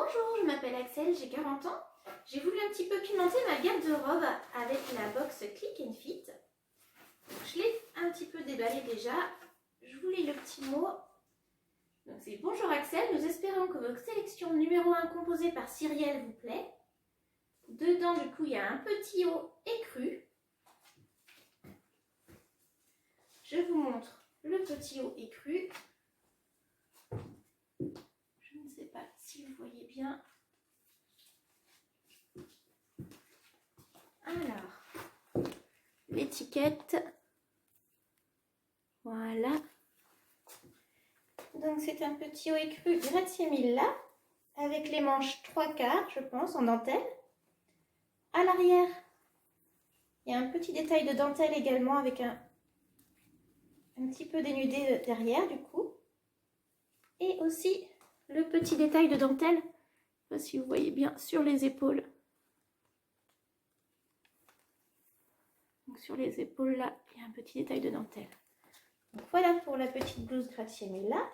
Bonjour, je m'appelle Axel, j'ai 40 ans. J'ai voulu un petit peu pimenter ma garde-robe avec la box Click and Fit. Je l'ai un petit peu déballée déjà. Je vous lis le petit mot. Donc c'est: bonjour Axel, nous espérons que votre sélection numéro 1 composée par Cyrielle vous plaît. Dedans du coup il y a un petit haut écru. Je vous montre le petit haut écru. Je ne sais pas si vous voyez bien. Alors, l'étiquette. Voilà. Donc c'est un petit haut écru gratte-ciel là, avec les manches 3/4, je pense, en dentelle. À l'arrière, il y a un petit détail de dentelle également, avec un petit peu dénudé derrière du coup. Et aussi le petit détail de dentelle, je ne sais pas si vous voyez bien, sur les épaules. Donc sur les épaules là, il y a un petit détail de dentelle. Donc voilà pour la petite blouse gratte-ciel là.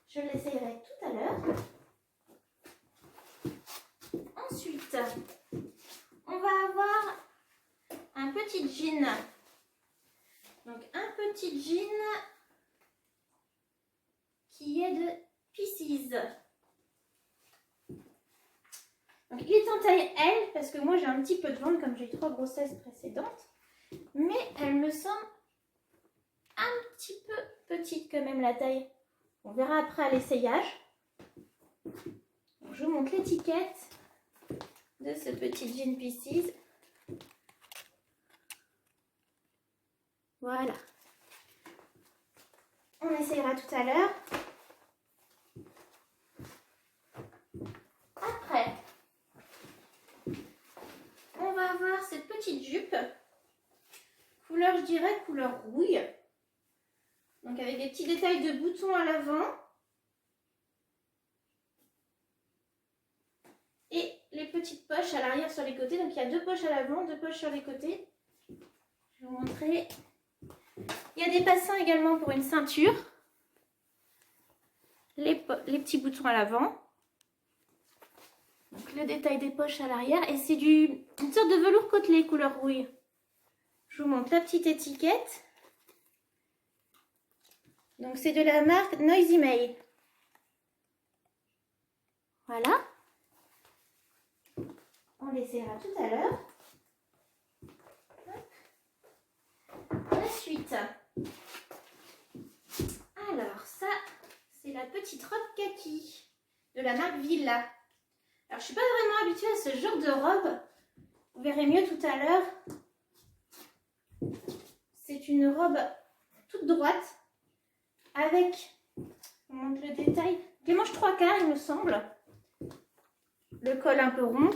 Je l'essayerai tout à l'heure. Ensuite, on va avoir un petit jean. Donc un petit jean qui est de Pisces. Donc il est en taille L parce que moi j'ai un petit peu de ventre comme j'ai eu 3 grossesses précédentes. Mais elle me semble un petit peu petite quand même la taille. On verra après à l'essayage. Je vous montre l'étiquette de ce petit jean Pisces. Voilà. On essayera tout à l'heure. Après, on va avoir cette petite jupe. Couleur, je dirais, couleur rouille. Donc avec des petits détails de boutons à l'avant. Et les petites poches à l'arrière sur les côtés. Donc il y a 2 poches à l'avant, 2 poches sur les côtés. Je vais vous montrer. Il y a des passants également pour une ceinture. Les petits boutons à l'avant. Donc le détail des poches à l'arrière. Et c'est une sorte de velours côtelé couleur rouille. Je vous montre la petite étiquette. Donc c'est de la marque Noisy May. Voilà. On l'essayera tout à l'heure. Ensuite, alors ça, c'est la petite robe kaki de la marque Villa. Alors je ne suis pas vraiment habituée à ce genre de robe. Vous verrez mieux tout à l'heure. C'est une robe toute droite avec, je vous montre le détail, les manches 3/4 il me semble. Le col un peu rond.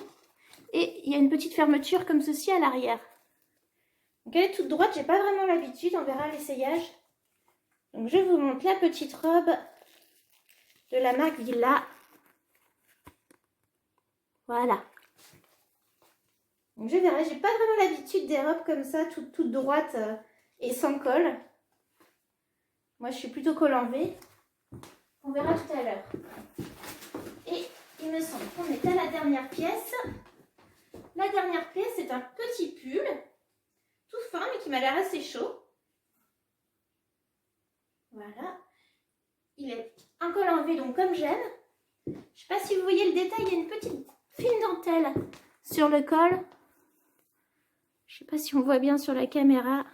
Et il y a une petite fermeture comme ceci à l'arrière. Donc elle est toute droite, j'ai pas vraiment l'habitude, on verra l'essayage. Donc je vous montre la petite robe de la marque Villa. Voilà. Donc je verrai, j'ai pas vraiment l'habitude des robes comme ça, toute droite et sans col. Moi je suis plutôt col en V. On verra tout à l'heure. Et il me semble qu'on est à la dernière pièce. La dernière pièce, c'est un petit pull, tout fin, mais qui m'a l'air assez chaud. Voilà. Il est un col en V, donc comme j'aime. Je ne sais pas si vous voyez le détail, il y a une petite fine dentelle sur le col. Je ne sais pas si on voit bien sur la caméra.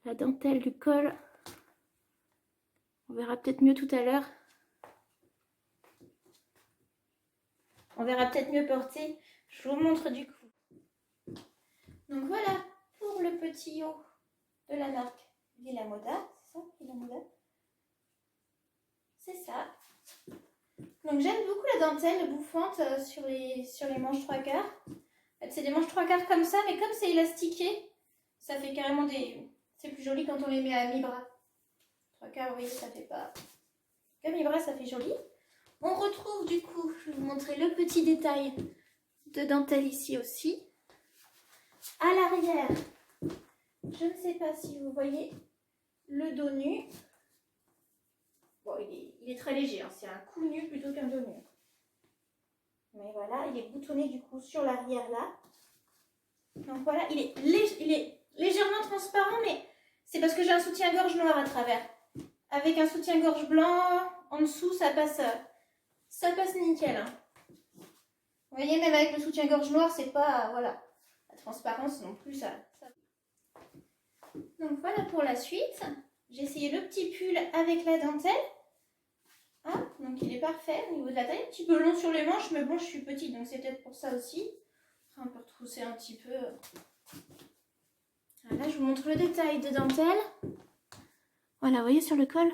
La dentelle du col. On verra peut-être mieux tout à l'heure. On verra peut-être mieux porter. Je vous montre du coup. Donc voilà pour le petit haut de la marque Villa Moda. C'est ça, Villa Moda? C'est ça. Donc j'aime beaucoup la dentelle bouffante sur les manches 3/4. En fait, c'est des manches 3/4 comme ça, mais comme c'est élastiqué, ça fait carrément des... C'est plus joli quand on les met à mi-bras. 3/4, vous voyez, ça fait pas... À mi-bras, ça fait joli. On retrouve du coup, je vais vous montrer le petit détail de dentelle ici aussi. À l'arrière, je ne sais pas si vous voyez le dos nu. Bon, il est très léger, hein. C'est un cou nu plutôt qu'un dos nu. Mais voilà, il est boutonné du coup sur l'arrière là. Donc voilà, il est légèrement transparent, mais c'est parce que j'ai un soutien-gorge noir à travers. Avec un soutien-gorge blanc, en dessous, ça passe nickel. Hein. Vous voyez, même avec le soutien-gorge noir, c'est pas, voilà, la transparence non plus, ça. Donc voilà pour la suite. J'ai essayé le petit pull avec la dentelle. Ah, donc il est parfait au niveau de la taille. Un petit peu long sur les manches, mais bon, je suis petite, donc c'est peut-être pour ça aussi. On peut retrousser un petit peu. Là, je vous montre le détail de dentelle. Voilà, vous voyez sur le col,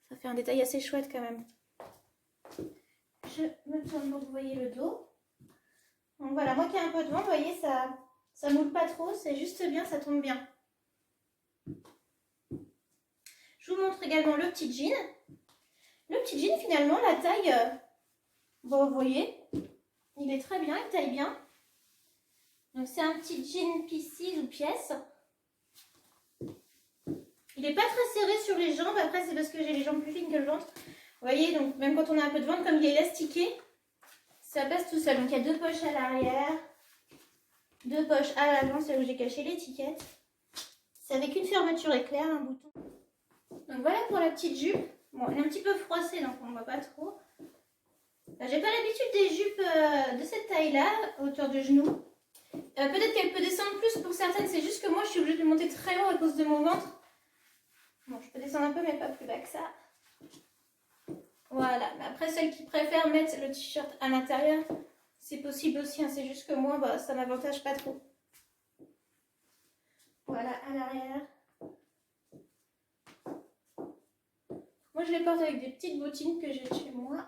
ça fait un détail assez chouette quand même. Je me tourne pour que vous voyez le dos. Donc voilà, moi qui ai un peu de vent, vous voyez, ça moule pas trop, c'est juste bien, ça tombe bien. Je vous montre également le petit jean. Le petit jean, finalement, la taille, bon, vous voyez, il est très bien, il taille bien. Donc c'est un petit jean P6 ou pièce. Il n'est pas très serré sur les jambes, après c'est parce que j'ai les jambes plus fines que le ventre. Vous voyez, donc même quand on a un peu de ventre, comme il est élastiqué, ça passe tout seul. Donc il y a 2 poches à l'arrière, 2 poches à l'avant, c'est là où j'ai caché l'étiquette. C'est avec une fermeture éclair, un bouton. Donc voilà pour la petite jupe. Bon, elle est un petit peu froissée, donc on ne voit pas trop. J'ai pas l'habitude des jupes de cette taille-là, à hauteur de genou. Peut-être qu'elle peut descendre plus pour certaines, c'est juste que moi je suis obligée de monter très haut à cause de mon ventre. Bon, je peux descendre un peu, mais pas plus bas que ça. Voilà, mais après celles qui préfèrent mettre le t-shirt à l'intérieur, c'est possible aussi, hein. C'est juste que moi, bah, ça m'avantage pas trop. Voilà, à l'arrière. Moi, je les porte avec des petites bottines que j'ai de chez moi.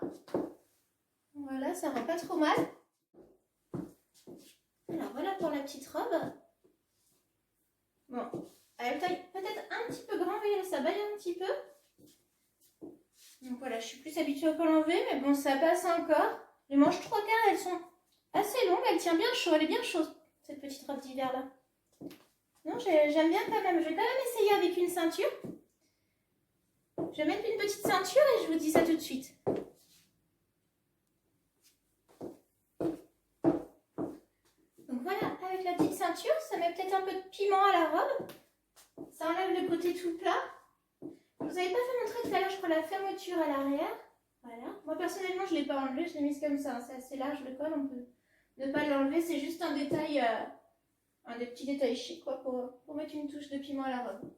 Voilà, ça rend pas trop mal. Alors, voilà pour la petite robe. Bon, elle taille peut-être un petit peu grand, vous voyez, ça baille un petit peu. Donc voilà, je suis plus habituée à pas l'enlever, mais bon, ça passe encore. Les manches 3/4, elles sont assez longues, elle tient bien chaud, elle est bien chaude, cette petite robe d'hiver là. Non, j'aime bien quand même. Je vais quand même essayer avec une ceinture. Je vais mettre une petite ceinture et je vous dis ça tout de suite. Donc voilà, avec la petite ceinture, ça met peut-être un peu de piment à la robe. Ça enlève le côté tout plat. Je vous avais pas fait montrer tout à l'heure, je crois, la fermeture à l'arrière. Voilà. Moi personnellement, je ne l'ai pas enlevé, je l'ai mise comme ça. C'est assez large le col, on peut ne pas l'enlever. C'est juste un détail, un des petits détails chics quoi, pour mettre une touche de piment à la robe.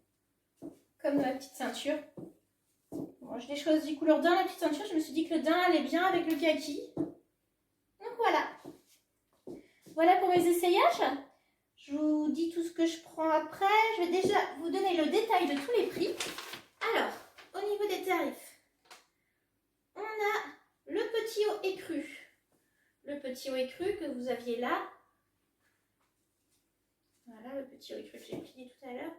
Comme la petite ceinture. Bon, je l'ai choisi couleur daim la petite ceinture, je me suis dit que le daim allait bien avec le kaki. Donc voilà. Voilà pour mes essayages. Je vous dis tout ce que je prends après. Je vais déjà vous donner le détail de tous les prix. Alors, au niveau des tarifs, on a le petit haut écru. Le petit haut écru que vous aviez là. Voilà, le petit haut écru que j'ai plié tout à l'heure.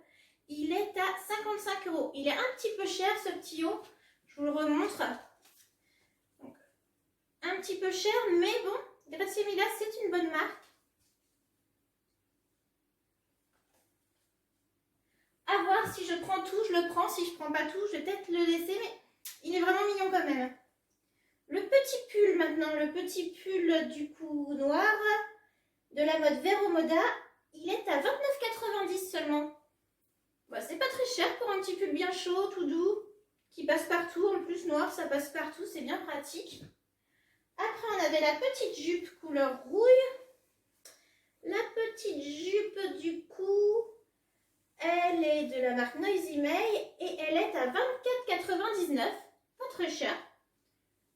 Il est à 55 €. Il est un petit peu cher ce petit haut. Je vous le remontre. Donc, un petit peu cher, mais bon, Grazie Mila, c'est une bonne marque. À voir si je prends tout, je le prends. Si je prends pas tout, je vais peut-être le laisser, mais il est vraiment mignon quand même. Le petit pull maintenant, le petit pull du coup noir de la mode Vero Moda, il est à 29,90 € seulement. Bah, c'est pas très cher pour un petit pull bien chaud, tout doux, qui passe partout. En plus noir, ça passe partout, c'est bien pratique. Après, on avait la petite jupe couleur rouille. La petite jupe du coup, elle est de la marque Noisy May et elle est à 24,99 €. Pas très cher.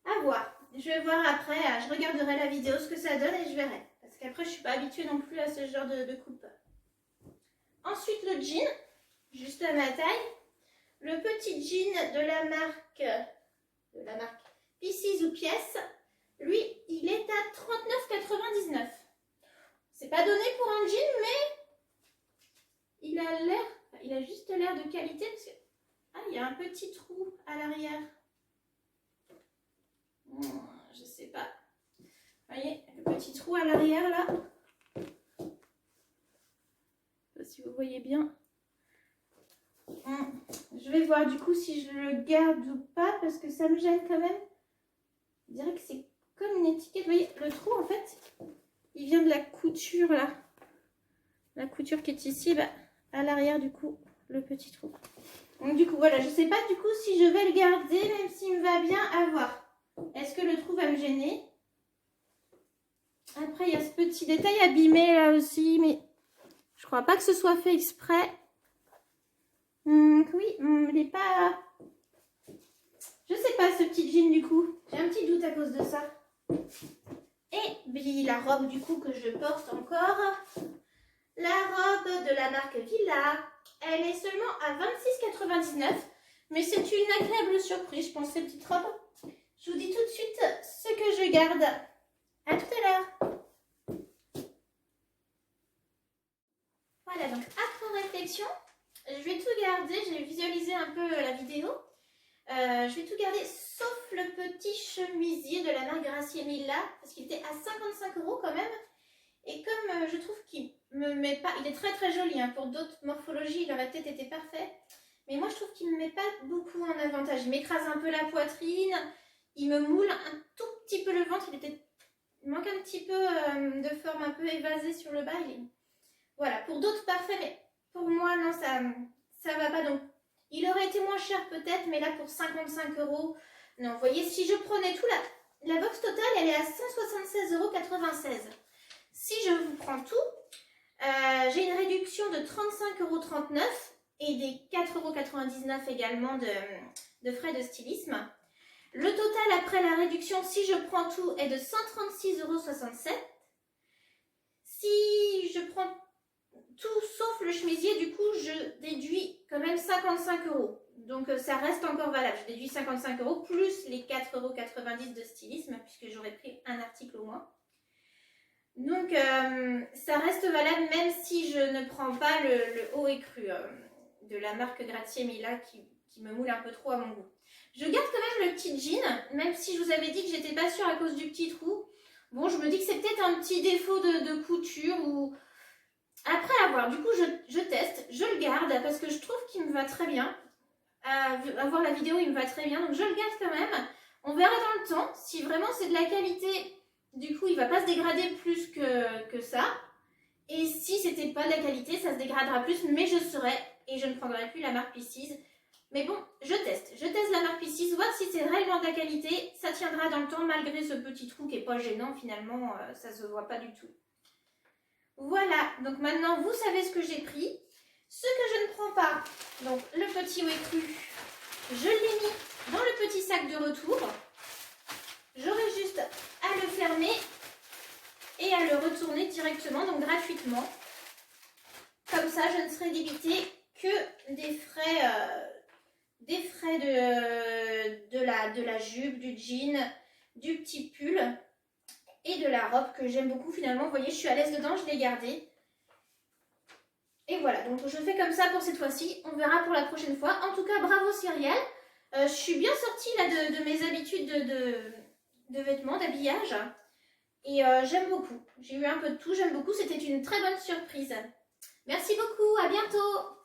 À voir. Je vais voir après, je regarderai la vidéo ce que ça donne et je verrai. Parce qu'après, je ne suis pas habituée non plus à ce genre de coupe. Ensuite, le jean, juste à ma taille. Le petit jean de la marque P6 ou pièce. Lui, il est à 39,99 €. C'est pas donné pour un jean, mais il a juste l'air de qualité. Parce que, il y a un petit trou à l'arrière. Je sais pas. Vous voyez, le petit trou à l'arrière là. Je sais pas si vous voyez bien. Je Je vais voir du coup si je le garde ou pas parce que ça me gêne quand même. Je dirais que c'est comme une étiquette. Vous voyez, le trou en fait, il vient de la couture là. La couture qui est ici, bah, à l'arrière du coup, le petit trou. Donc du coup, voilà, je sais pas du coup si je vais le garder, même s'il me va bien à voir. Est-ce que le trou va me gêner? Après, il y a ce petit détail abîmé là aussi, mais je crois pas que ce soit fait exprès. Oui, il n'est pas... Je sais pas ce petit jean du coup. J'ai un petit doute à cause de ça. Et la robe du coup que je porte encore. La robe de la marque Villa. Elle est seulement à 26,99 €. Mais c'est une agréable surprise, je pense, cette petite robe. Je vous dis tout de suite ce que je garde. À tout à l'heure. Voilà, donc après réflexion, je vais tout garder. J'ai visualisé un peu la vidéo. Je vais tout garder sauf le petit chemisier de la marque Gracie Milla parce qu'il était à 55 € quand même. Et comme je trouve qu'il me met pas, il est très très joli, hein, pour d'autres morphologies il aurait peut-être été parfait. Mais moi je trouve qu'il ne me met pas beaucoup en avantage. Il m'écrase un peu la poitrine, il me moule un tout petit peu le ventre, il manque un petit peu de forme un peu évasée sur le bas. Voilà, pour d'autres parfait, mais pour moi non, ça va pas. Donc il aurait été moins cher peut-être, mais là pour 55 €, non. Vous voyez, si je prenais tout, la box totale, elle est à 176,96 €. Si je vous prends tout, j'ai une réduction de 35,39 € et des 4,99 € également de frais de stylisme. Le total après la réduction, si je prends tout, est de 136,67 €. Si je prends tout sauf le chemisier, du coup, je déduis quand même 55 €. Donc, ça reste encore valable. Je déduis 55 € plus les 4,90 € de stylisme, puisque j'aurais pris un article au moins. Donc, ça reste valable même si je ne prends pas le haut écru de la marque Gracie Milla qui me moule un peu trop à mon goût. Je garde quand même le petit jean, même si je vous avais dit que j'étais pas sûre à cause du petit trou. Bon, je me dis que c'est peut-être un petit défaut de couture ou... Après avoir, du coup, je teste, je le garde parce que je trouve qu'il me va très bien. À voir la vidéo, il me va très bien, donc je le garde quand même. On verra dans le temps si vraiment c'est de la qualité. Du coup, il ne va pas se dégrader plus que ça. Et si c'était pas de la qualité, ça se dégradera plus, mais je saurai et je ne prendrai plus la marque Pieces. Mais bon, je teste la marque Pieces, voir si c'est réellement de la qualité. Ça tiendra dans le temps malgré ce petit trou qui n'est pas gênant finalement, ça se voit pas du tout. Voilà, donc maintenant vous savez ce que j'ai pris. Ce que je ne prends pas, donc le petit haut écru, je l'ai mis dans le petit sac de retour. J'aurai juste à le fermer et à le retourner directement, donc gratuitement. Comme ça, je ne serai débitée que des frais de la jupe, du jean, du petit pull et de la robe que j'aime beaucoup finalement. Vous voyez, je suis à l'aise dedans, je l'ai gardée. Et voilà, donc je fais comme ça pour cette fois-ci. On verra pour la prochaine fois. En tout cas, bravo Cyrielle. Je suis bien sortie là de mes habitudes de vêtements, d'habillage. Et j'aime beaucoup. J'ai eu un peu de tout, j'aime beaucoup. C'était une très bonne surprise. Merci beaucoup, à bientôt.